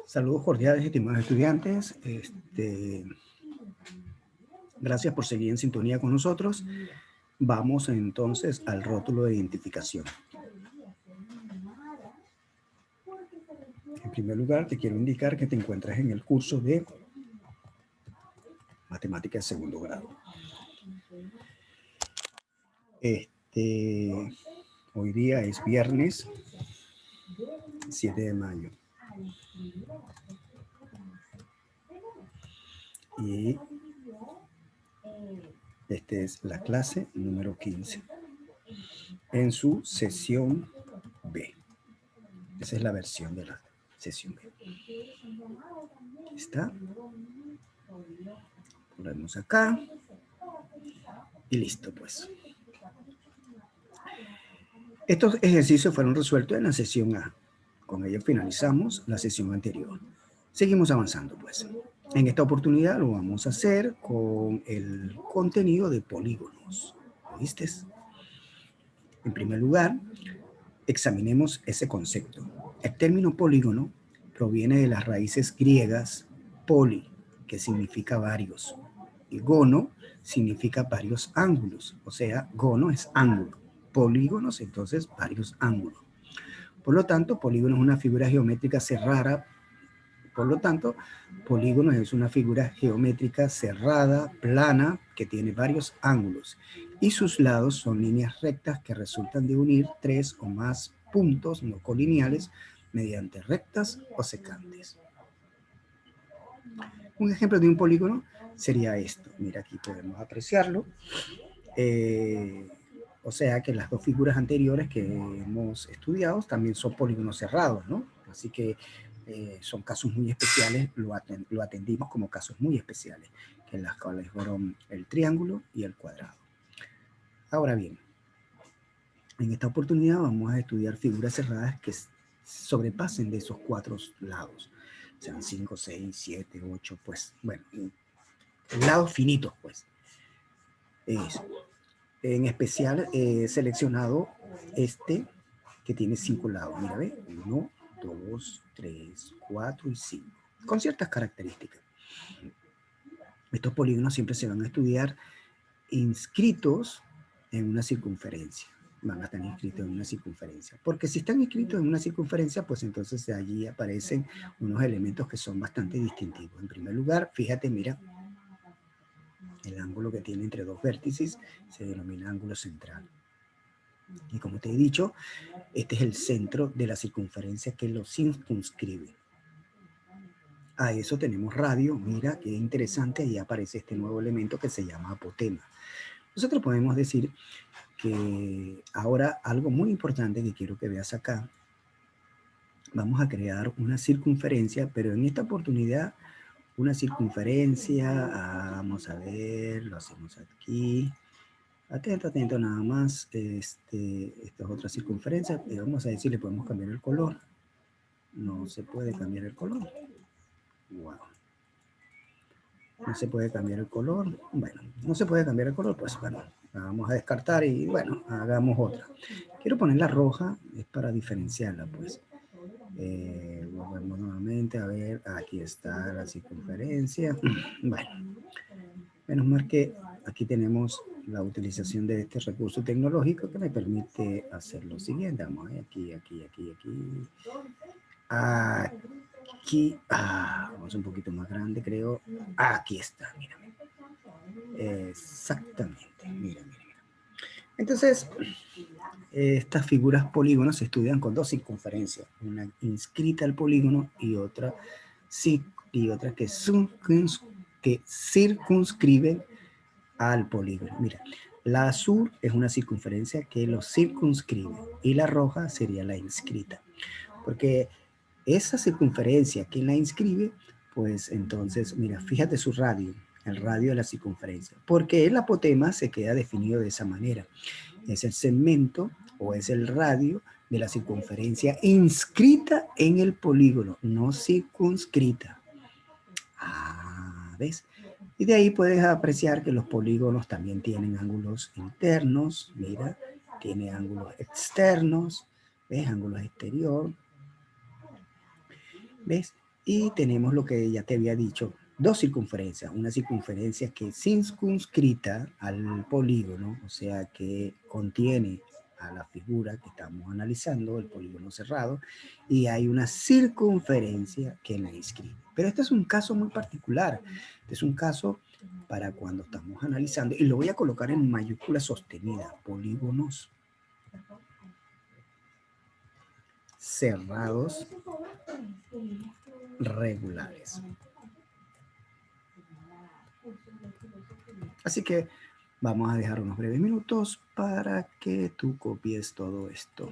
Saludos cordiales, estimados estudiantes. Gracias por seguir en sintonía con nosotros. Vamos entonces al rótulo de identificación. En primer lugar, te quiero indicar que te encuentras en el curso de Matemática de segundo grado. Hoy día es viernes 7 de mayo. Y esta es la clase número 15 en su sesión B. Esa es la versión de la sesión B. Aquí está. Ponemos acá. Y listo, pues. Estos ejercicios fueron resueltos en la sesión A. Con ello finalizamos la sesión anterior. Seguimos avanzando, pues. En esta oportunidad lo vamos a hacer con el contenido de polígonos. ¿Viste? En primer lugar, examinemos ese concepto. El término polígono proviene de las raíces griegas poli, que significa varios, y gono significa varios ángulos, o sea, gono es ángulo, polígonos entonces varios ángulos. Por lo tanto, polígono es una figura geométrica cerrada. Por lo tanto, polígono es una figura geométrica cerrada, plana, que tiene varios ángulos y sus lados son líneas rectas que resultan de unir tres o más puntos no colineales mediante rectas o secantes. Un ejemplo de un polígono sería esto. Mira, aquí podemos apreciarlo. O sea que las dos figuras anteriores que hemos estudiado también son polígonos cerrados, ¿no? Así que son casos muy especiales, lo atendimos como casos muy especiales, que en las cuales fueron el triángulo y el cuadrado. Ahora bien, en esta oportunidad vamos a estudiar figuras cerradas que sobrepasen de esos cuatro lados, sean 5, 6, 7, 8, pues, bueno, lados finitos, pues. En especial he seleccionado este que tiene 5 lados. Mira, ve, 1, 2, 3, 4 y 5, con ciertas características. Estos polígonos siempre se van a estudiar inscritos en una circunferencia. Van a estar inscritos en una circunferencia. Porque si están inscritos en una circunferencia, pues entonces allí aparecen unos elementos que son bastante distintivos. En primer lugar, fíjate, mira, el ángulo que tiene entre dos vértices se denomina ángulo central. Y como te he dicho, este es el centro de la circunferencia que lo circunscribe. A eso tenemos radio. Mira, qué interesante, ahí aparece este nuevo elemento que se llama apotema. Nosotros podemos decir que ahora algo muy importante que quiero que veas acá, vamos a crear una circunferencia, pero en esta oportunidad una circunferencia, vamos a ver, lo hacemos aquí. Atento, atento nada más. Esta es otra circunferencia. Vamos a decir, le podemos cambiar el color. No se puede cambiar el color. Wow. No se puede cambiar el color. Bueno, no se puede cambiar el color, pues bueno, la vamos a descartar y bueno, hagamos otra. Quiero ponerla roja, es para diferenciarla, pues. Volvemos nuevamente a ver, aquí está la circunferencia. Bueno, menos mal que aquí tenemos la utilización de este recurso tecnológico que me permite hacer lo siguiente. Vamos a ver, aquí. Aquí, vamos un poquito más grande, creo. Aquí está, mira. Exactamente, mira. Entonces, estas figuras polígonos se estudian con dos circunferencias, una inscrita al polígono y otra que circunscribe al polígono. Mira, la azul es una circunferencia que lo circunscribe y la roja sería la inscrita. Porque esa circunferencia que la inscribe, pues entonces, mira, fíjate su radio, el radio de la circunferencia. Porque el apotema se queda definido de esa manera. Es el segmento o es el radio de la circunferencia inscrita en el polígono, no circunscrita. ¿Ves? Y de ahí puedes apreciar que los polígonos también tienen ángulos internos, mira, tiene ángulos externos, ¿ves? Ángulos exterior. ¿Ves? Y tenemos lo que ya te había dicho, dos circunferencias. Una circunferencia que es circunscrita al polígono, o sea, que contiene a la figura que estamos analizando, el polígono cerrado, y hay una circunferencia que la inscribe. Pero este es un caso muy particular. Este es un caso para cuando estamos analizando, y lo voy a colocar en mayúscula sostenida, polígonos cerrados regulares. Así que vamos a dejar unos breves minutos para que tú copies todo esto.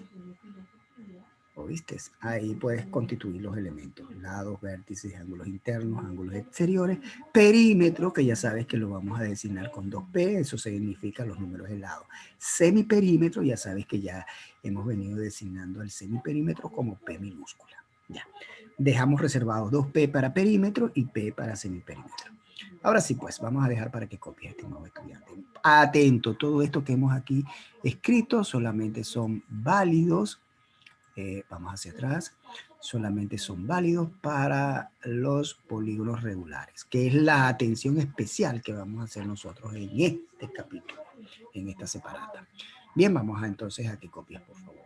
¿Oíste? Ahí puedes constituir los elementos, lados, vértices, ángulos internos, ángulos exteriores, perímetro, que ya sabes que lo vamos a designar con 2P, eso significa los números de lado. Semiperímetro, ya sabes que ya hemos venido designando el semiperímetro como P minúscula. Ya. Dejamos reservados 2P para perímetro y P para semiperímetro. Ahora sí, pues, vamos a dejar para que copies, estimado estudiante. Atento, todo esto que hemos aquí escrito solamente son válidos, vamos hacia atrás, solamente son válidos para los polígonos regulares, que es la atención especial que vamos a hacer nosotros en este capítulo, en esta separata. Bien, vamos a, entonces a que copies, por favor.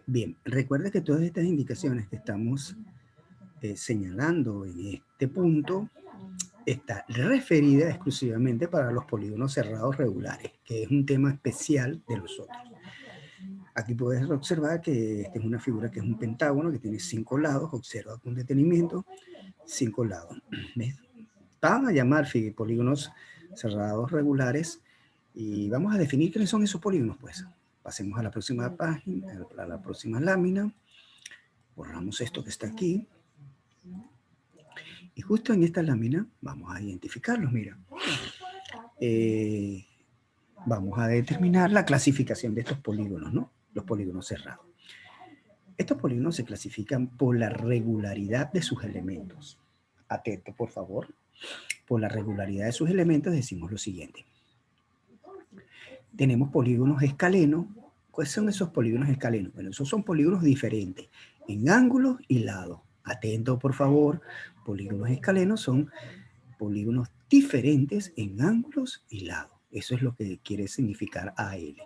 Bien, recuerda que todas estas indicaciones que estamos señalando en este punto está referida exclusivamente para los polígonos cerrados regulares, que es un tema especial de los otros. Aquí puedes observar que esta es una figura que es un pentágono que tiene 5 lados. Observa con detenimiento 5 lados. ¿Ves? Van a llamar polígonos cerrados regulares y vamos a definir quiénes son esos polígonos. Pues pasemos a la próxima página, a la próxima lámina. Borramos esto que está aquí. Y justo en esta lámina vamos a identificarlos. Mira, vamos a determinar la clasificación de estos polígonos, ¿no? Los polígonos cerrados. Estos polígonos se clasifican por la regularidad de sus elementos. Atento, por favor. Por la regularidad de sus elementos decimos lo siguiente. Tenemos polígonos escalenos. ¿Cuáles son esos polígonos escalenos? Bueno, esos son polígonos diferentes en ángulos y lados. Atento, por favor. Polígonos escalenos son polígonos diferentes en ángulos y lados. Eso es lo que quiere significar AL.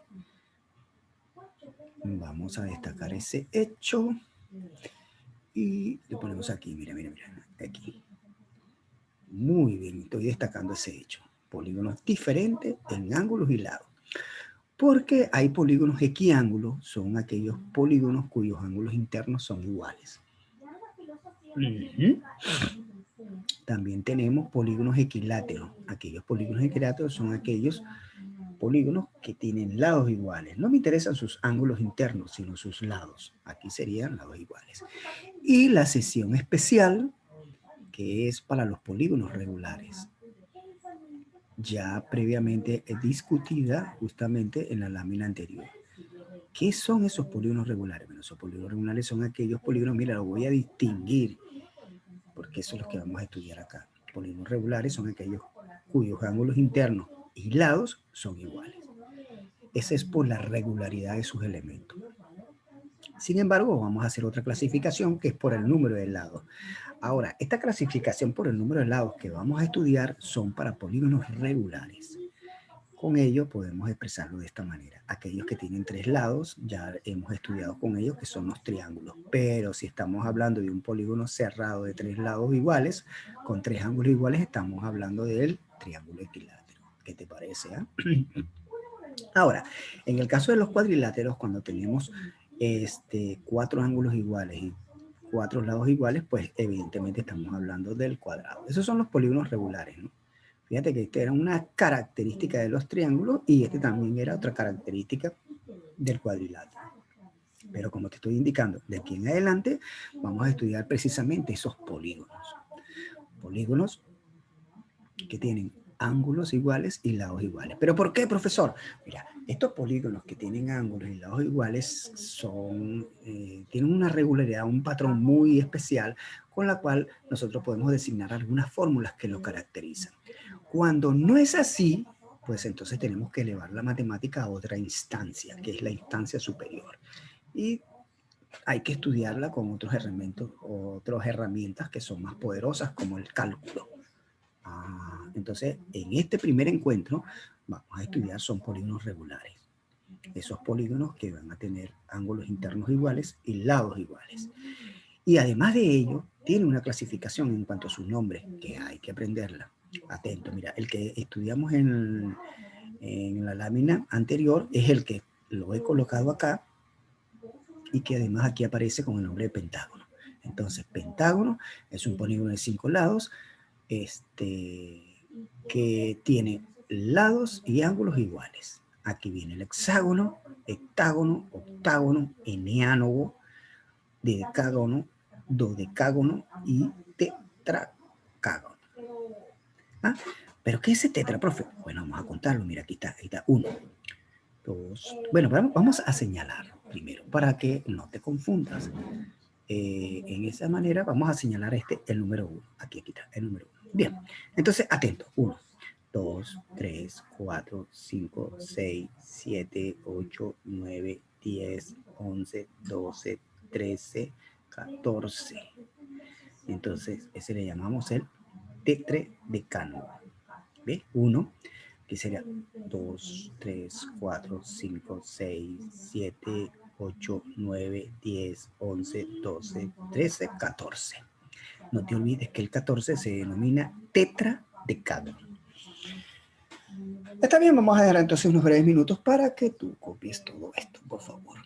Vamos a destacar ese hecho y le ponemos aquí, mira, mira, mira, aquí. Muy bien, estoy destacando ese hecho. Polígonos diferentes en ángulos y lados. Porque hay polígonos equiángulos, son aquellos polígonos cuyos ángulos internos son iguales. También tenemos polígonos equiláteros. Aquellos polígonos equiláteros son aquellos polígonos que tienen lados iguales. No me interesan sus ángulos internos, sino sus lados. Aquí serían lados iguales. Y la sección especial, que es para los polígonos regulares, ya previamente discutida justamente en la lámina anterior. ¿Qué son esos polígonos regulares? Bueno, esos polígonos regulares son aquellos polígonos, mira, lo voy a distinguir, porque eso es lo que vamos a estudiar acá. Polígonos regulares son aquellos cuyos ángulos internos y lados son iguales. Esa es por la regularidad de sus elementos. Sin embargo, vamos a hacer otra clasificación que es por el número de lados. Ahora, esta clasificación por el número de lados que vamos a estudiar son para polígonos regulares. Con ello podemos expresarlo de esta manera. Aquellos que tienen 3 lados, ya hemos estudiado con ellos que son los triángulos. Pero si estamos hablando de un polígono cerrado de 3 lados iguales, con 3 ángulos iguales, estamos hablando del triángulo equilátero. ¿Qué te parece? Ahora, en el caso de los cuadriláteros, cuando tenemos 4 ángulos iguales y 4 lados iguales, pues evidentemente estamos hablando del cuadrado. Esos son los polígonos regulares, ¿no? Fíjate que esta era una característica de los triángulos y este también era otra característica del cuadrilátero. Pero como te estoy indicando, de aquí en adelante vamos a estudiar precisamente esos polígonos. Polígonos que tienen ángulos iguales y lados iguales. ¿Pero por qué, profesor? Mira, estos polígonos que tienen ángulos y lados iguales tienen una regularidad, un patrón muy especial con la cual nosotros podemos designar algunas fórmulas que lo caracterizan. Cuando no es así, pues entonces tenemos que elevar la matemática a otra instancia, que es la instancia superior. Y hay que estudiarla con otras herramientas que son más poderosas, como el cálculo. Entonces, en este primer encuentro, vamos a estudiar son polígonos regulares. Esos polígonos que van a tener ángulos internos iguales y lados iguales. Y además de ello, tiene una clasificación en cuanto a sus nombres, que hay que aprenderla. Atento, mira, el que estudiamos en la lámina anterior es el que lo he colocado acá y que además aquí aparece con el nombre de pentágono. Entonces, pentágono es un polígono de 5 lados que tiene lados y ángulos iguales. Aquí viene el hexágono, heptágono, octágono, eneánodo, decágono, dodecágono y tetracágono. ¿Pero qué es el tetra, profe? Bueno, vamos a contarlo. Mira, aquí está 1, 2. Bueno, vamos a señalar primero para que no te confundas. En esa manera vamos a señalar el número 1. Aquí está, el número 1. Bien, entonces atento. 1, 2, 3, 4, 5, 6, 7, 8, 9, 10, 11, 12, 13, 14. Entonces, ese le llamamos el tetradecánodo. ¿Ve? 1, que sería 2, 3, 4, 5, 6, 7, 8, 9, 10, 11, 12, 13, 14. No te olvides que el 14 se denomina tetradecágono. Está bien, vamos a dejar entonces unos breves minutos para que tú copies todo esto, por favor.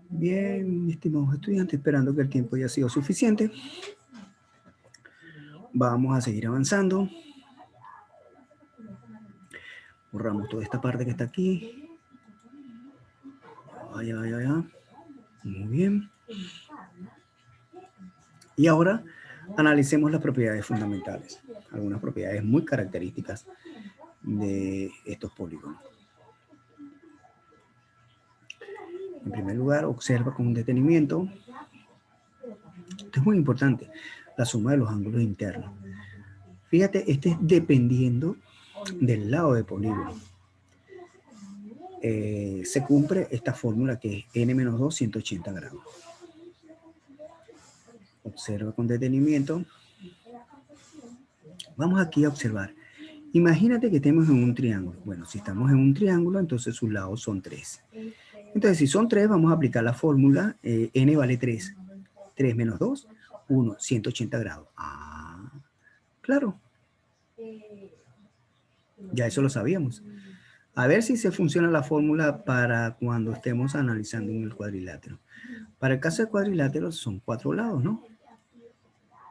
Bien, estimados estudiantes, esperando que el tiempo haya sido suficiente. Vamos a seguir avanzando. Borramos toda esta parte que está aquí. Ya. Muy bien. Y ahora analicemos las propiedades fundamentales. Algunas propiedades muy características de estos polígonos. En primer lugar, observa con detenimiento. Esto es muy importante, la suma de los ángulos internos. Fíjate, este es dependiendo del lado de polígono. Se cumple esta fórmula que es n-2, 180 grados. Observa con detenimiento. Vamos aquí a observar. Imagínate que estemos en un triángulo. Bueno, si estamos en un triángulo, entonces sus lados son 3. Entonces, si son 3, vamos a aplicar la fórmula n vale 3. 3 menos 2, 1, 180 grados. Ah, claro. Ya eso lo sabíamos. A ver si se funciona la fórmula para cuando estemos analizando en el cuadrilátero. Para el caso de cuadrilátero son 4 lados, ¿no?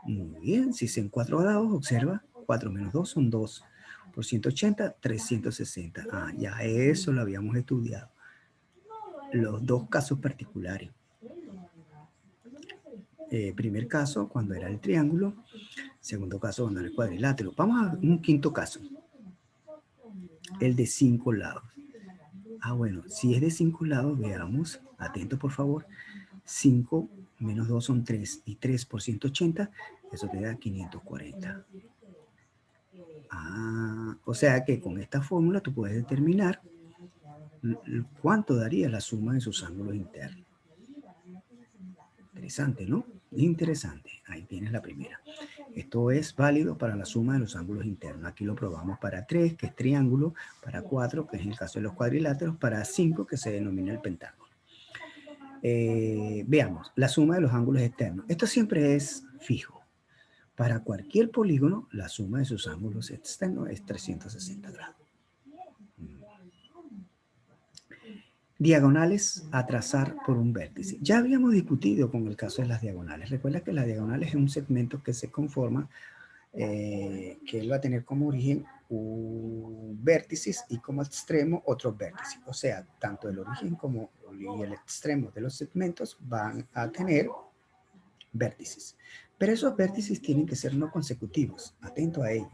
Muy bien, si son 4 lados, observa, 4 menos 2 son 2. Por 180, 360. Ah, ya eso lo habíamos estudiado. Los dos casos particulares. Primer caso, cuando era el triángulo. Segundo caso, cuando era el cuadrilátero. Vamos a un quinto caso. El de 5 lados. Ah, bueno, si es de 5 lados, veamos. Atento, por favor. 5 menos 2 son 3. Y 3 por 180, eso te da 540. Ah, o sea que con esta fórmula tú puedes determinar cuánto daría la suma de sus ángulos internos. Interesante, ¿no? Interesante. Ahí tienes la primera. Esto es válido para la suma de los ángulos internos. Aquí lo probamos para 3, que es triángulo, para 4, que es el caso de los cuadriláteros, para 5, que se denomina el pentágono. Veamos, la suma de los ángulos externos. Esto siempre es fijo. Para cualquier polígono, la suma de sus ángulos externos es 360 grados. Diagonales a trazar por un vértice. Ya habíamos discutido con el caso de las diagonales. Recuerda que las diagonales es un segmento que se conforma, que él va a tener como origen un vértice y como extremo otro vértice. O sea, tanto el origen como y el extremo de los segmentos van a tener vértices. Pero esos vértices tienen que ser no consecutivos. Atento a ello.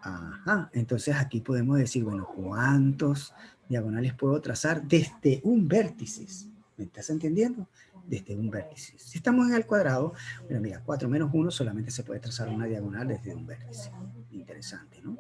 Ajá, entonces aquí podemos decir, bueno, ¿cuántos diagonales puedo trazar desde un vértice? ¿Me estás entendiendo? Desde un vértice. Si estamos en el cuadrado, bueno, mira, 4 menos 1 solamente se puede trazar una diagonal desde un vértice. Interesante, ¿no?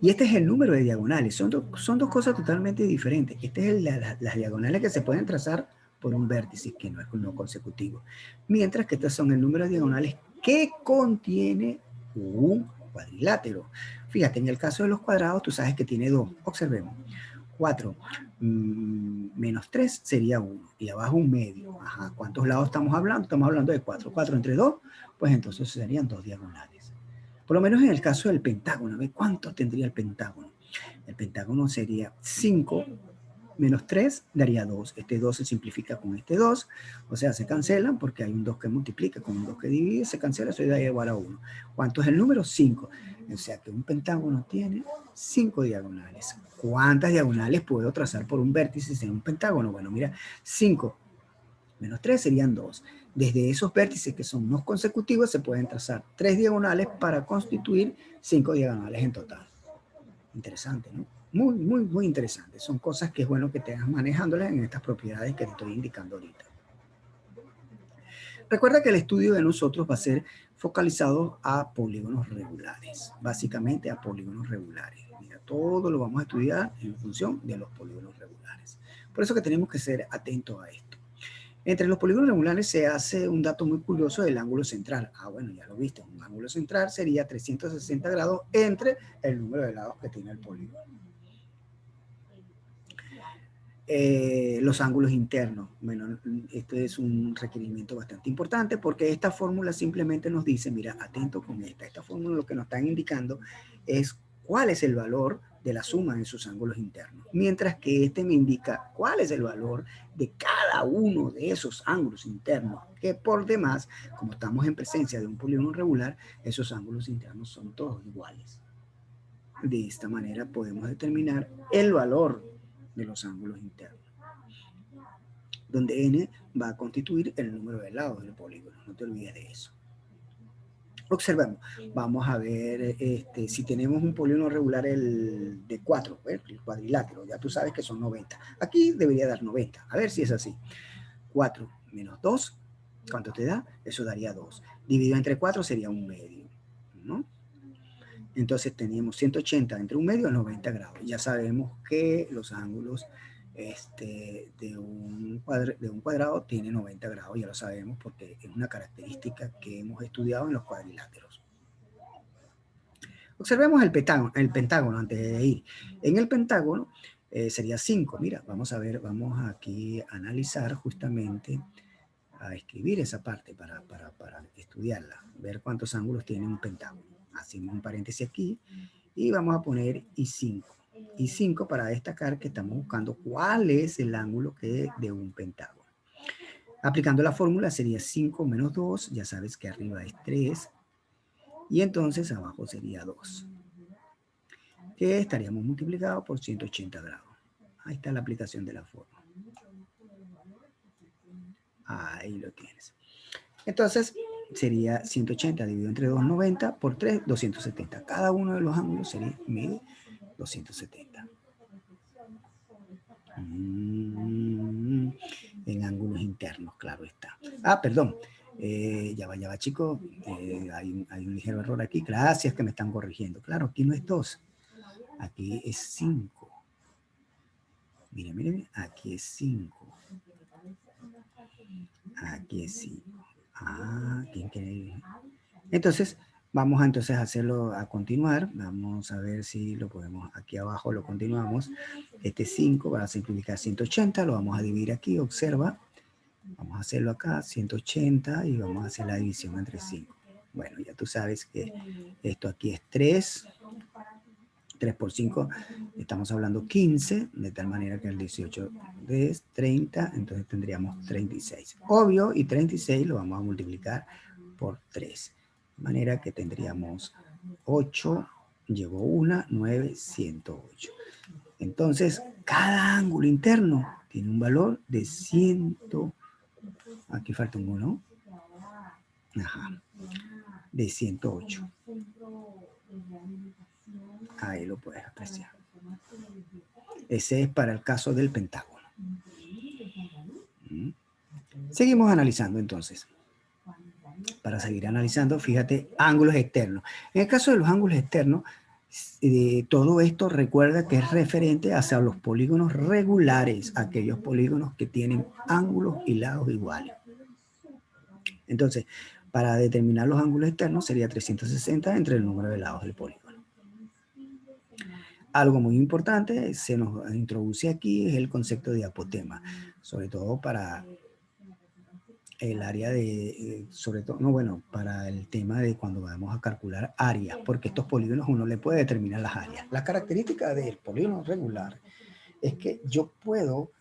Y este es el número de diagonales. Son dos cosas totalmente diferentes. Este es las diagonales que se pueden trazar por un vértice, que no es no consecutivo. Mientras que estos son el número de diagonales que contiene un cuadrilátero. Fíjate, en el caso de los cuadrados, tú sabes que tiene 2. Observemos. 4 menos 3 sería 1. Y abajo un medio. Ajá. ¿Cuántos lados estamos hablando? Estamos hablando de 4. 4 entre 2, pues entonces serían 2 diagonales. Por lo menos en el caso del pentágono. ¿Ve cuánto tendría el pentágono? El pentágono sería 5 menos 3 daría 2. Este 2 se simplifica con este 2. O sea, se cancelan porque hay un 2 que multiplica con un 2 que divide. Se cancela, eso da igual a 1. ¿Cuánto es el número? 5. O sea que un pentágono tiene 5 diagonales. ¿Cuántas diagonales puedo trazar por un vértice en un pentágono? Bueno, mira, 5 menos 3 serían 2. Desde esos vértices que son no consecutivos se pueden trazar 3 diagonales para constituir 5 diagonales en total. Interesante, ¿no? Muy interesante. Son cosas que es bueno que tengas manejándolas en estas propiedades que te estoy indicando ahorita. Recuerda que el estudio de nosotros va a ser focalizado a polígonos regulares, básicamente a polígonos regulares. Mira, todo lo vamos a estudiar en función de los polígonos regulares. Por eso que tenemos que ser atentos a esto. Entre los polígonos regulares se hace un dato muy curioso del ángulo central. Ah, bueno, ya lo viste. Un ángulo central sería 360 grados entre el número de lados que tiene el polígono. Los ángulos internos. Bueno, este es un requerimiento bastante importante porque esta fórmula simplemente nos dice, mira, atento con esta. Esta fórmula lo que nos están indicando es cuál es el valor de la suma en sus ángulos internos, mientras que este me indica cuál es el valor de cada uno de esos ángulos internos, que por demás, como estamos en presencia de un polígono regular, esos ángulos internos son todos iguales. De esta manera podemos determinar el valor de los ángulos internos, donde n va a constituir el número de lados del polígono, no te olvides de eso. Observemos, vamos a ver si tenemos un polígono regular de 4, el cuadrilátero, ya tú sabes que son 90. Aquí debería dar 90, a ver si es así. 4 menos 2, ¿cuánto te da? Eso daría 2. Dividido entre 4 sería un medio, ¿no? Entonces teníamos 180 entre un medio a 90 grados. Ya sabemos que los ángulos de un cuadrado tiene 90 grados, ya lo sabemos porque es una característica que hemos estudiado en los cuadriláteros. Observemos el pentágono antes de ir. En el pentágono sería 5. Mira, vamos a ver, vamos aquí a analizar justamente, a escribir esa parte para estudiarla, ver cuántos ángulos tiene un pentágono. Hacemos un paréntesis aquí y vamos a poner I5. I5 para destacar que estamos buscando cuál es el ángulo de un pentágono. Aplicando la fórmula sería 5 menos 2, ya sabes que arriba es 3, y entonces abajo sería 2, que estaríamos multiplicados por 180 grados. Ahí está la aplicación de la fórmula. Ahí lo tienes. Entonces sería 180 dividido entre 2, 90, por 3, 270. Cada uno de los ángulos sería 1270. En ángulos internos, claro está. Ah, perdón. Ya va, chicos. Hay un ligero error aquí. Gracias que me están corrigiendo. Claro, aquí no es 2. Aquí es 5. Miren, aquí es 5. Aquí es 5. Ah, qué increíble. Entonces, vamos a hacerlo a continuar. Vamos a ver si lo podemos, aquí abajo lo continuamos. Este 5 va a simplificar 180, lo vamos a dividir aquí, observa. Vamos a hacerlo acá, 180, y vamos a hacer la división entre 5. Bueno, ya tú sabes que esto aquí es 3. 3 por 5, estamos hablando 15, de tal manera que el 18 es 30, entonces tendríamos 36. Obvio, y 36 lo vamos a multiplicar por 3. De manera que tendríamos 8, llevo 1, 9, 108. Entonces, cada ángulo interno tiene un valor de 100. Aquí falta un 1. Ajá. De 108. Ahí lo puedes apreciar. Ese es para el caso del pentágono. Seguimos analizando entonces. Para seguir analizando, fíjate, ángulos externos. En el caso de los ángulos externos, todo esto recuerda que es referente hacia los polígonos regulares, aquellos polígonos que tienen ángulos y lados iguales. Entonces, para determinar los ángulos externos sería 360 entre el número de lados del polígono. Algo muy importante se nos introduce aquí es el concepto de apotema, sobre todo para el área de, sobre todo, no, bueno, para el tema de cuando vamos a calcular áreas, porque estos polígonos uno le puede determinar las áreas. La característica del polígono regular es que yo puedo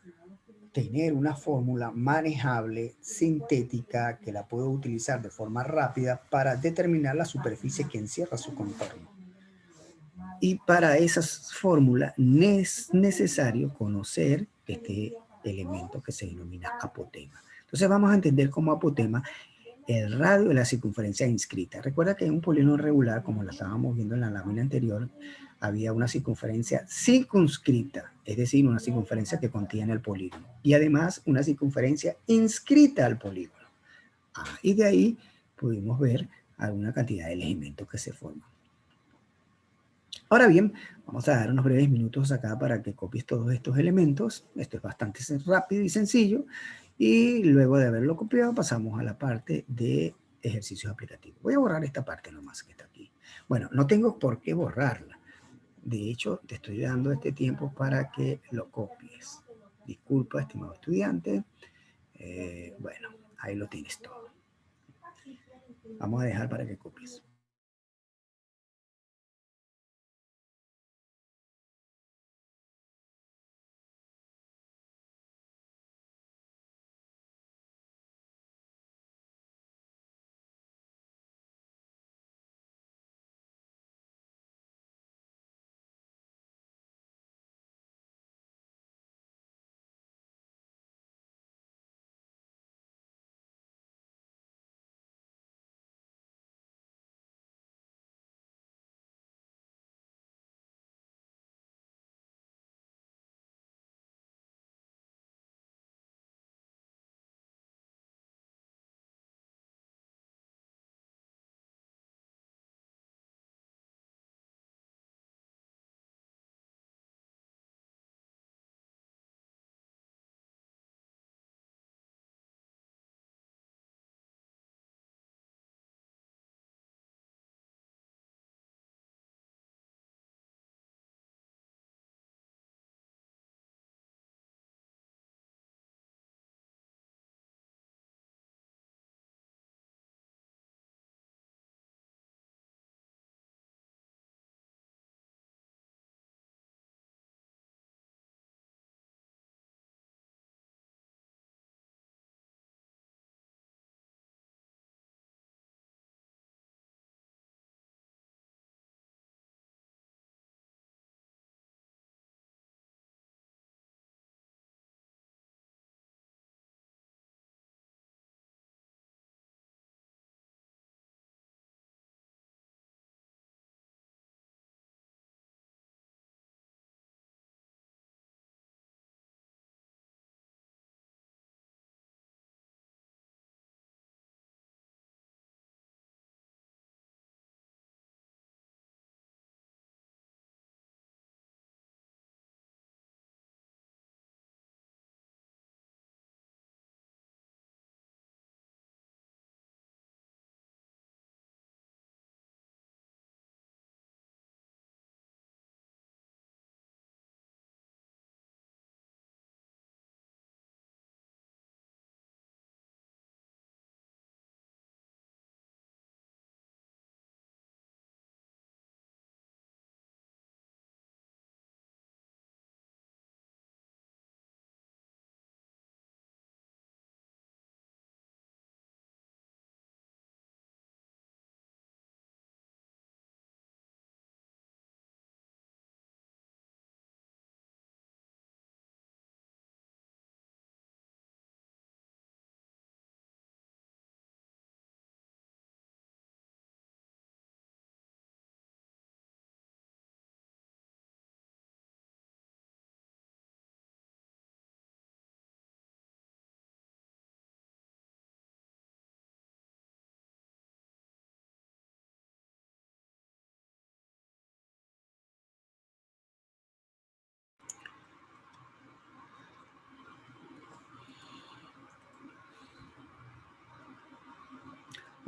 tener una fórmula manejable, sintética, que la puedo utilizar de forma rápida para determinar la superficie que encierra su contorno. Y para esas fórmulas es necesario conocer este elemento que se denomina apotema. Entonces vamos a entender como apotema el radio de la circunferencia inscrita. Recuerda que en un polígono regular, como lo estábamos viendo en la lámina anterior, había una circunferencia circunscrita, es decir, una circunferencia que contiene el polígono. Y además una circunferencia inscrita al polígono. Y de ahí pudimos ver alguna cantidad de elementos que se forman. Ahora bien, vamos a dar unos breves minutos acá para que copies todos estos elementos. Esto es bastante rápido y sencillo. Y luego de haberlo copiado, pasamos a la parte de ejercicios aplicativos. Voy a borrar esta parte nomás que está aquí. Bueno, no tengo por qué borrarla. De hecho, te estoy dando este tiempo para que lo copies. Disculpa, estimado estudiante. Bueno, ahí lo tienes todo. Vamos a dejar para que copies.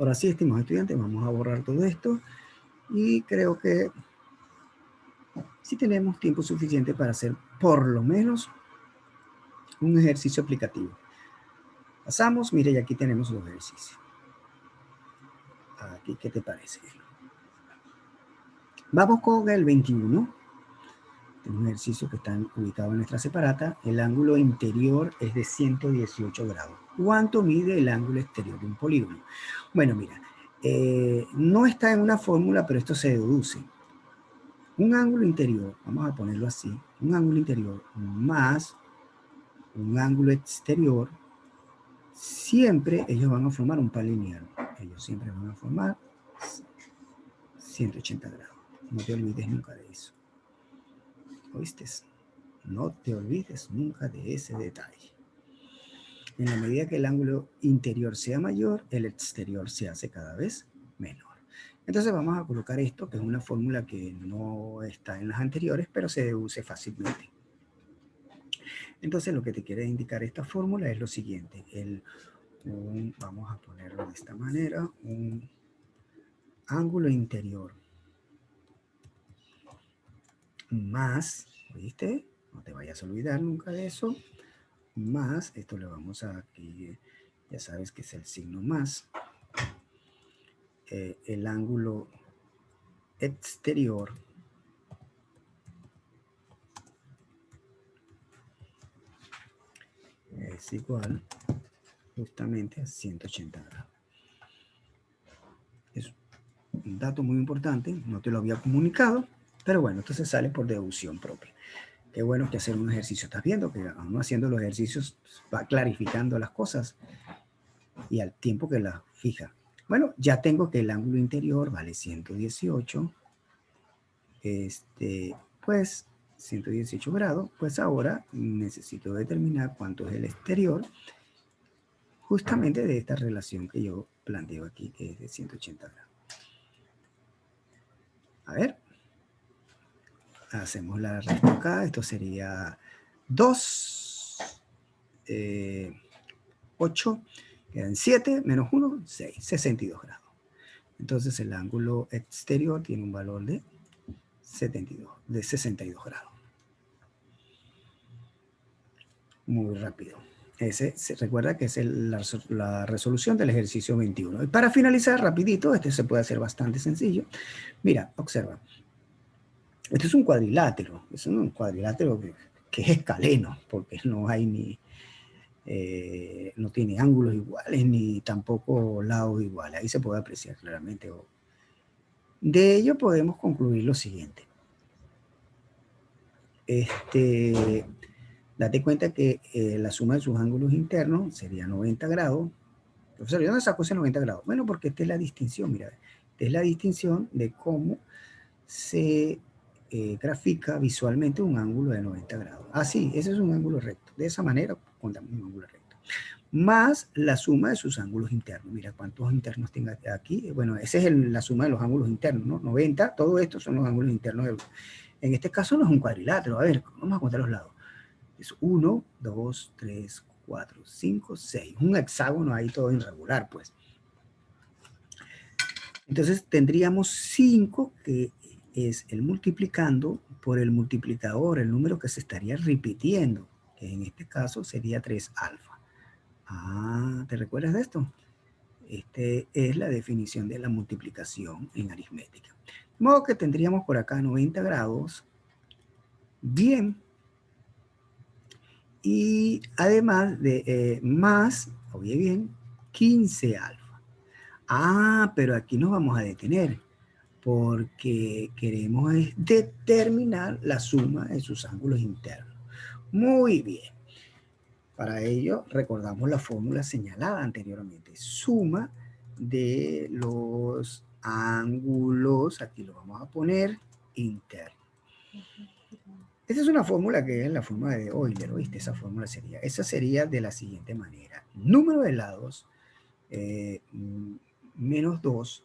Ahora sí, estimados estudiantes, vamos a borrar todo esto y creo que sí tenemos tiempo suficiente para hacer por lo menos un ejercicio aplicativo. Pasamos, mire, y aquí tenemos los ejercicios. Aquí, ¿qué te parece? Vamos con el 21. Un ejercicio que está ubicado en nuestra separata. El ángulo interior es de 118 grados. ¿Cuánto mide el ángulo exterior de un polígono? Bueno, mira, no está en una fórmula, pero esto se deduce. Un ángulo interior, vamos a ponerlo así, un ángulo interior más un ángulo exterior, siempre ellos van a formar un par lineal. Ellos siempre van a formar 180 grados. No te olvides nunca de eso. ¿Oíste? No te olvides nunca de ese detalle. En la medida que el ángulo interior sea mayor, el exterior se hace cada vez menor. Entonces vamos a colocar esto, que es una fórmula que no está en las anteriores, pero se deduce fácilmente. Entonces lo que te quiere indicar esta fórmula es lo siguiente. Vamos a ponerlo de esta manera, un ángulo interior más, ¿viste? No te vayas a olvidar nunca de eso, más, esto le vamos a aquí, ya sabes que es el signo más, el ángulo exterior es igual justamente a 180 grados. Es un dato muy importante, no te lo había comunicado, pero bueno, entonces sale por deducción propia. Qué bueno que hacer un ejercicio. Estás viendo que aún haciendo los ejercicios va clarificando las cosas y al tiempo que las fija. Bueno, ya tengo que el ángulo interior vale 118. Pues 118 grados. Pues ahora necesito determinar cuánto es el exterior justamente de esta relación que yo planteo aquí, que es de 180 grados. A ver. Hacemos la resta acá. Esto sería 2, 8, quedan 7, menos 1, 6, 62 grados. Entonces el ángulo exterior tiene un valor de 62 grados. Muy rápido. Ese se recuerda que es la resolución del ejercicio 21. Y para finalizar rapidito, este se puede hacer bastante sencillo. Mira, observa. Este es un cuadrilátero. Es un cuadrilátero que es escaleno, porque no hay ni... no tiene ángulos iguales ni tampoco lados iguales. Ahí se puede apreciar claramente. De ello podemos concluir lo siguiente. Date cuenta que la suma de sus ángulos internos sería 90 grados. Profesor, ¿de dónde sacó ese 90 grados? Bueno, porque esta es la distinción, mira. Esta es la distinción de cómo se grafica visualmente un ángulo de 90 grados. Ah, sí, ese es un ángulo recto. De esa manera contamos un ángulo recto. Más la suma de sus ángulos internos. Mira cuántos internos tenga aquí. Bueno, esa es la suma de los ángulos internos, ¿no? 90, todo esto son los ángulos internos. En este caso no es un cuadrilátero. A ver, vamos a contar los lados. Es 1, 2, 3, 4, 5, 6. Un hexágono ahí todo irregular, pues. Entonces tendríamos 5, que es el multiplicando por el multiplicador, el número que se estaría repitiendo, que en este caso sería 3 alfa. Ah, ¿te recuerdas de esto? Esta es la definición de la multiplicación en aritmética. De modo que tendríamos por acá 90 grados. Bien. Y además de más, oye bien, 15 alfa. Ah, pero aquí nos vamos a detener porque queremos determinar la suma de sus ángulos internos. Muy bien. Para ello recordamos la fórmula señalada anteriormente. Suma de los ángulos, aquí lo vamos a poner, internos. Esta es una fórmula que es la fórmula de Euler, ¿oíste? Esa fórmula sería de la siguiente manera. Número de lados menos 2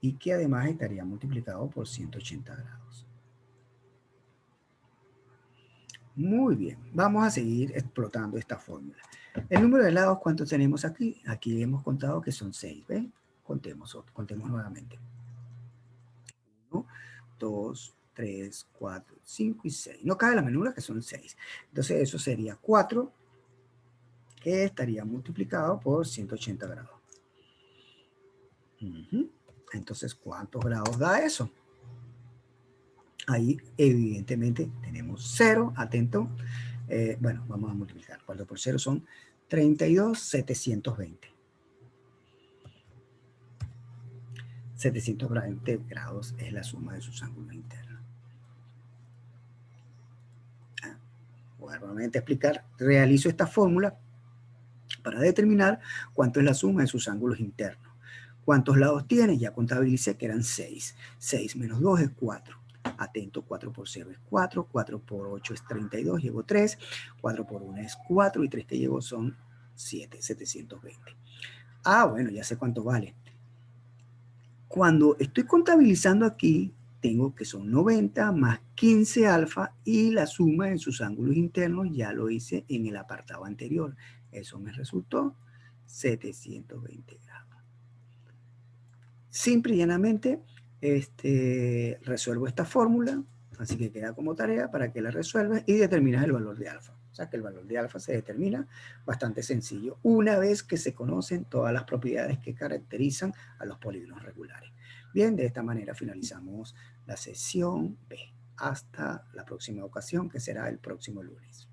y que además estaría multiplicado por 180 grados. Muy bien, vamos a seguir explotando esta fórmula. El número de lados, ¿cuántos tenemos aquí? Aquí hemos contado que son 6, ¿ven? Contemos nuevamente. 1, 2, 3, 4, 5 y 6. No cabe la menura, que son 6. Entonces eso sería 4, que estaría multiplicado por 180 grados. Entonces, ¿cuántos grados da eso? Ahí, evidentemente, tenemos 0. Atento. Bueno, vamos a multiplicar. 4 por 0 son 32,720. 720 grados es la suma de sus ángulos internos. Voy a nuevamente explicar. Realizo esta fórmula para determinar cuánto es la suma de sus ángulos internos. ¿Cuántos lados tiene? Ya contabilicé que eran 6. 6 menos 2 es 4. Atento, 4 por 0 es 4. 4 por 8 es 32. Llevo 3. 4 por 1 es 4. Y 3 que llevo son 7. 720. Ah, bueno, ya sé cuánto vale. Cuando estoy contabilizando aquí, tengo que son 90 más 15 alfa y la suma de sus ángulos internos ya lo hice en el apartado anterior. Eso me resultó 720 grados. Simple y llanamente resuelvo esta fórmula, así que queda como tarea para que la resuelvas y determinas el valor de alfa. O sea que el valor de alfa se determina bastante sencillo una vez que se conocen todas las propiedades que caracterizan a los polígonos regulares. Bien, de esta manera finalizamos la sesión B. Hasta la próxima ocasión, que será el próximo lunes.